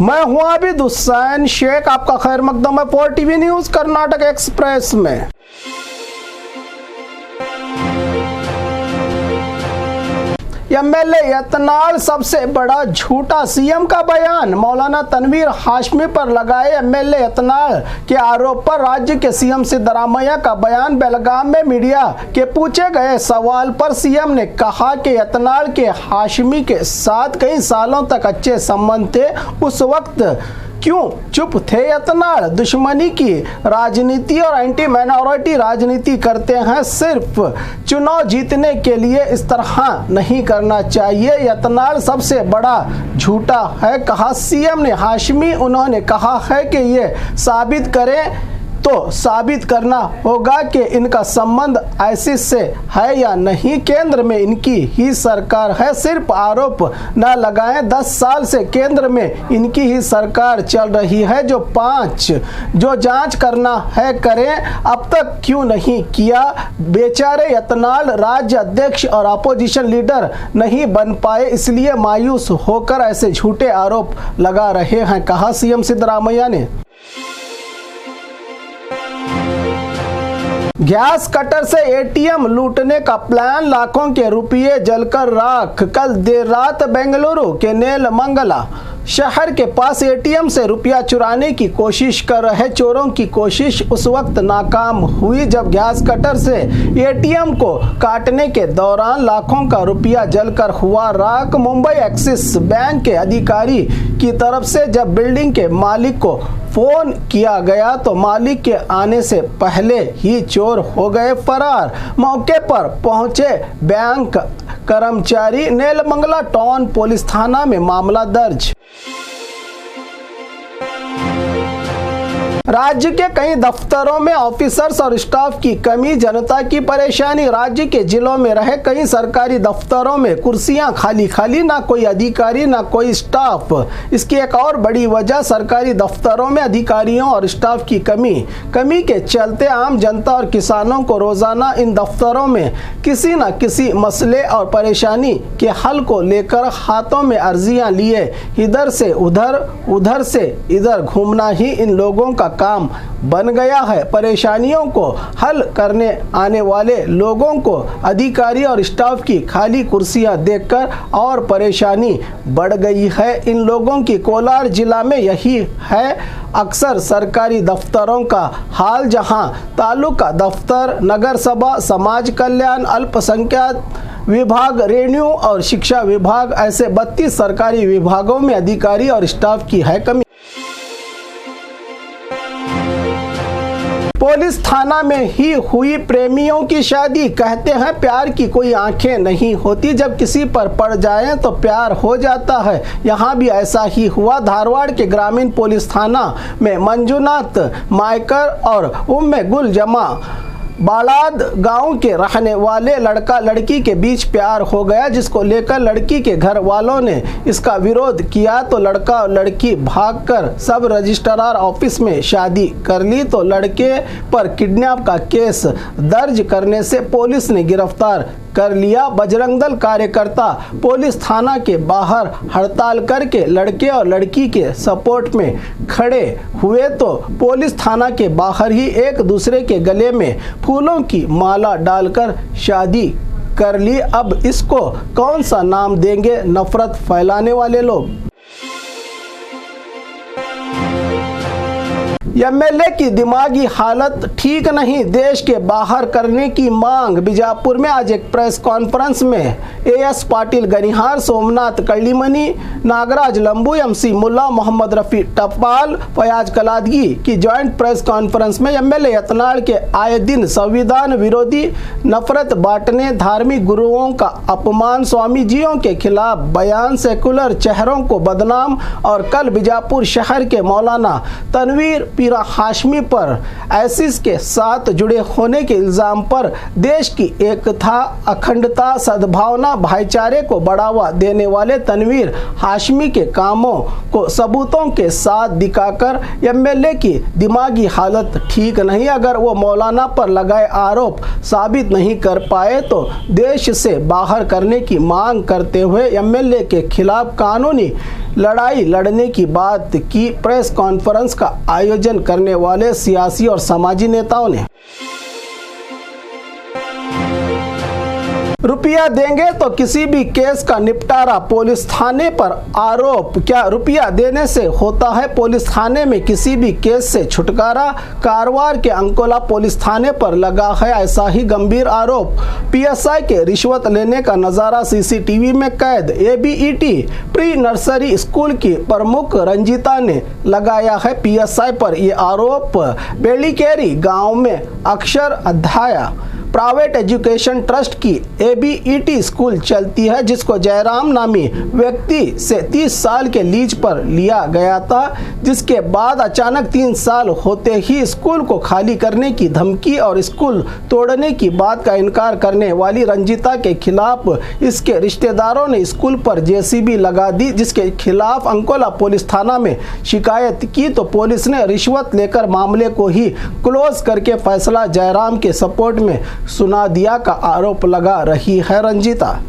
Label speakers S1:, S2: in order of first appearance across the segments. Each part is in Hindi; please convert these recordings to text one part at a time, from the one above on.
S1: मैं हूं आबिद हुसैन शेख, आपका खैर मकदम है 4 टीवी न्यूज कर्नाटक एक्सप्रेस में। एमएलए यत्नाल सबसे बड़ा झूठा, सीएम का बयान। मौलाना तनवीर हाशमी पर लगाए एमएलए यत्नाल के आरोप पर राज्य के सीएम सिद्धरामैया का बयान। बेलगाम में मीडिया के पूछे गए सवाल पर सीएम ने कहा कि यत्नाल के हाशमी के साथ कई सालों तक अच्छे संबंध थे, उस वक्त क्यों चुप थे यत्नाल? दुश्मनी की राजनीति और एंटी माइनॉरिटी राजनीति करते हैं, सिर्फ चुनाव जीतने के लिए इस तरह नहीं करना चाहिए। यत्नाल सबसे बड़ा झूठा है, कहा सीएम ने। हाशमी उन्होंने कहा है कि ये साबित करें तो साबित करना होगा कि इनका संबंध आईसिस से है या नहीं। केंद्र में इनकी ही सरकार है, सिर्फ आरोप न लगाएं। 10 साल से केंद्र में इनकी ही सरकार चल रही है। जो जांच करना है करें, अब तक क्यों नहीं किया? बेचारे यत्नाल राज्य अध्यक्ष और अपोजिशन लीडर नहीं बन पाए, इसलिए मायूस होकर ऐसे झूठे आरोप लगा रहे हैं, कहा सीएम सिद्धरामैया ने। गैस कटर से एटीएम लूटने का प्लान, लाखों के रुपये जलकर राख। कल देर रात बेंगलुरु के नेलमंगला शहर के पास एटीएम से रुपया चुराने की कोशिश कर रहे चोरों की कोशिश उस वक्त नाकाम हुई जब गैस कटर से एटीएम को काटने के दौरान लाखों का रुपया जलकर हुआ राख। मुंबई एक्सिस बैंक के अधिकारी की तरफ से जब बिल्डिंग के मालिक को फोन किया गया तो मालिक के आने से पहले ही चोर हो गए फरार। मौके पर पहुंचे बैंक कर्मचारी, नेलमंगला टाउन पुलिस थाना में मामला दर्ज। राज्य के कई दफ्तरों में ऑफिसर्स और स्टाफ की कमी, जनता की परेशानी। राज्य के जिलों में रहे कई सरकारी दफ्तरों में कुर्सियां खाली खाली, ना कोई अधिकारी ना कोई स्टाफ। इसकी एक और बड़ी वजह सरकारी दफ्तरों में अधिकारियों और स्टाफ की कमी के चलते आम जनता और किसानों को रोजाना इन दफ्तरों में किसी न किसी मसले और परेशानी के हल को लेकर हाथों में अर्जियां लिए इधर से उधर से इधर घूमना ही इन लोगों का काम बन गया है। परेशानियों को हल करने आने वाले लोगों को अधिकारी और स्टाफ की खाली कुर्सियां देखकर और परेशानी बढ़ गई है। इन लोगों की कोलार जिला में यही है अक्सर सरकारी दफ्तरों का हाल, जहां तालुका दफ्तर, नगर सभा, समाज कल्याण, अल्पसंख्यक विभाग, रेवेन्यू और शिक्षा विभाग, ऐसे 32 सरकारी विभागों में अधिकारी और स्टाफ की है कमी। पुलिस थाना में ही हुई प्रेमियों की शादी। कहते हैं प्यार की कोई आंखें नहीं होती, जब किसी पर पड़ जाए तो प्यार हो जाता है। यहाँ भी ऐसा ही हुआ। धारवाड़ के ग्रामीण पुलिस थाना में मंजुनाथ मायकर और उम्मे गुल जमा बालाद गांव के रहने वाले लड़का लड़की के बीच प्यार हो गया, जिसको लेकर लड़की के घर वालों ने इसका विरोध किया तो लड़का और लड़की भागकर सब रजिस्ट्रार ऑफिस में शादी कर ली। तो लड़के पर किडनैप का केस दर्ज करने से पुलिस ने गिरफ्तार कर लिया। बजरंग दल कार्यकर्ता पुलिस थाना के बाहर हड़ताल करके लड़के और लड़की के सपोर्ट में खड़े हुए तो पुलिस थाना के बाहर ही एक दूसरे के गले में फूलों की माला डालकर शादी कर ली। अब इसको कौन सा नाम देंगे नफरत फैलाने वाले लोग? एमएलए की दिमागी हालत ठीक नहीं, देश के बाहर करने की मांग। बीजापुर में आज एक प्रेस कॉन्फ्रेंस में एएस पाटिल गनिहार, सोमनाथ कल्लीमनी, नागराज लंबू, एमसी मुल्ला, मोहम्मद रफी टपाल, फयाज कलादगी की ज्वाइंट प्रेस कॉन्फ्रेंस में एमएलए यत्नाल के आए दिन संविधान विरोधी, नफरत बांटने, धार्मिक गुरुओं का अपमान, स्वामी जियों के खिलाफ बयान, सेकुलर चेहरों को बदनाम और कल बीजापुर शहर के मौलाना तनवीर मीरा हाशमी पर आईसिस के साथ जुड़े होने के इल्जाम पर देश की एकता, अखंडता, सद्भावना, भाईचारे को बढ़ावा देने वाले तनवीर हाशमी के कामों को सबूतों के साथ दिखाकर एमएलए की दिमागी हालत ठीक नहीं, अगर वो मौलाना पर लगाए आरोप साबित नहीं कर पाए तो देश से बाहर करने की मांग करते हुए एमएलए के खिलाफ कानूनी लड़ाई लड़ने की बात की। प्रेस कॉन्फ्रेंस का आयोजन करने वाले सियासी और समाजी नेताओं ने रुपया देंगे तो किसी भी केस का निपटारा, पुलिस थाने पर आरोप। क्या रुपया देने से होता है पुलिस थाने में किसी भी केस से छुटकारा? कारवार के अंकोला पुलिस थाने पर लगा है ऐसा ही गंभीर आरोप। पीएसआई के रिश्वत लेने का नजारा सीसीटीवी में कैद। एबीईटी प्री नर्सरी स्कूल की प्रमुख रंजीता ने लगाया है पीएसआई पर ये आरोप। बेलीकेरी गांव में अक्षर अध्याय प्राइवेट एजुकेशन ट्रस्ट की एबीईटी स्कूल चलती है, जिसको जयराम नामी व्यक्ति से 30 साल के लीज पर लिया गया था, जिसके बाद अचानक 3 साल होते ही स्कूल को खाली करने की धमकी और स्कूल तोड़ने की बात का इनकार करने वाली रंजीता के खिलाफ इसके रिश्तेदारों ने स्कूल पर जेसीबी लगा दी, जिसके खिलाफ अंकोला पुलिस थाना में शिकायत की तो पुलिस ने रिश्वत लेकर मामले को ही क्लोज करके फैसला जयराम के सपोर्ट में सुना दिया का आरोप लगा रही है रंजीता।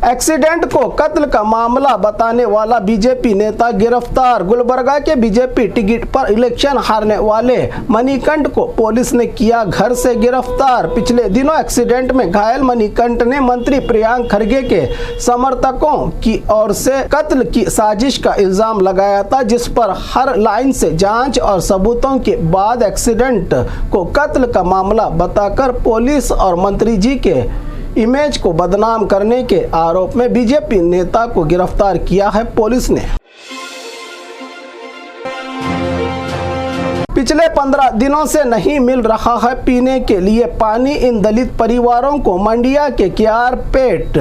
S1: एक्सीडेंट को कत्ल का मामला बताने वाला बीजेपी नेता गिरफ्तार। गुलबर्गा के बीजेपी टिकट पर इलेक्शन हारने वाले मणिकंठ को पुलिस ने किया घर से गिरफ्तार। पिछले दिनों एक्सीडेंट में घायल मणिकंठ ने मंत्री प्रियांक खड़गे के समर्थकों की ओर से कत्ल की साजिश का इल्जाम लगाया था, जिस पर हर लाइन से जांच और सबूतों के बाद एक्सीडेंट को कत्ल का मामला बताकर पुलिस और मंत्री जी के इमेज को बदनाम करने के आरोप में बीजेपी नेता को गिरफ्तार किया है पुलिस ने। पिछले 15 दिनों से नहीं मिल रहा है पीने के लिए पानी। इन दलित परिवारों को मंडिया के क्यारपेट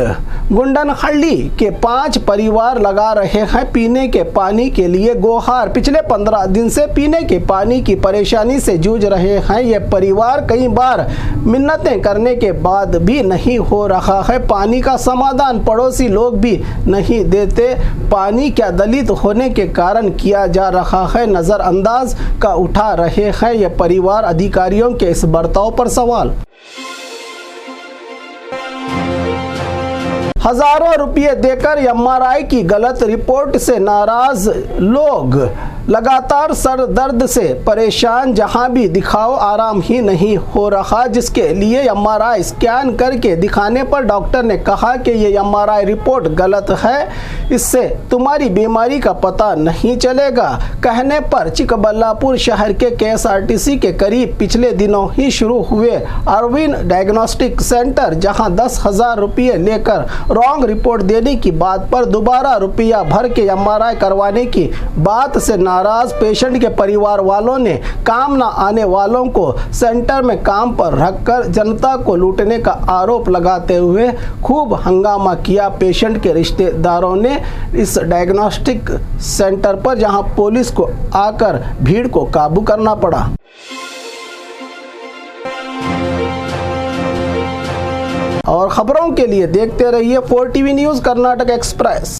S1: गुंडनहल्ली के 5 परिवार लगा रहे हैं पीने के पानी के लिए गुहार। पिछले 15 दिन से पीने के पानी की परेशानी से जूझ रहे हैं ये परिवार। कई बार मिन्नतें करने के बाद भी नहीं हो रहा है पानी का समाधान। पड़ोसी लोग भी नहीं देते पानी। क्या दलित होने के कारण किया जा रहा है नजरअंदाज का उठा रहे हैं ये परिवार। अधिकारियों के इस बर्ताव पर सवाल। हजारों रुपये देकर एमआरआई की गलत रिपोर्ट से नाराज लोग लगातार सर दर्द से परेशान। जहां भी दिखाओ आराम ही नहीं हो रहा, जिसके लिए एमआरआई स्कैन करके दिखाने पर डॉक्टर ने कहा कि ये एमआरआई रिपोर्ट गलत है, इससे तुम्हारी बीमारी का पता नहीं चलेगा। कहने पर चिकबल्लापुर शहर के केएसआरटीसी के करीब पिछले दिनों ही शुरू हुए अरविंद डायग्नोस्टिक सेंटर, जहां 10,000 रुपये लेकर रॉन्ग रिपोर्ट देने की बात पर दोबारा रुपया भर के एमआरआई करवाने की बात से नाराज पेशेंट के परिवार वालों ने काम न आने वालों को सेंटर में काम पर रखकर जनता को लूटने का आरोप लगाते हुए खूब हंगामा किया। पेशेंट के रिश्तेदारों ने इस डायग्नोस्टिक सेंटर पर, जहां पुलिस को आकर भीड़ को काबू करना पड़ा। और खबरों के लिए देखते रहिए 4TV न्यूज़ कर्नाटक एक्सप्रेस।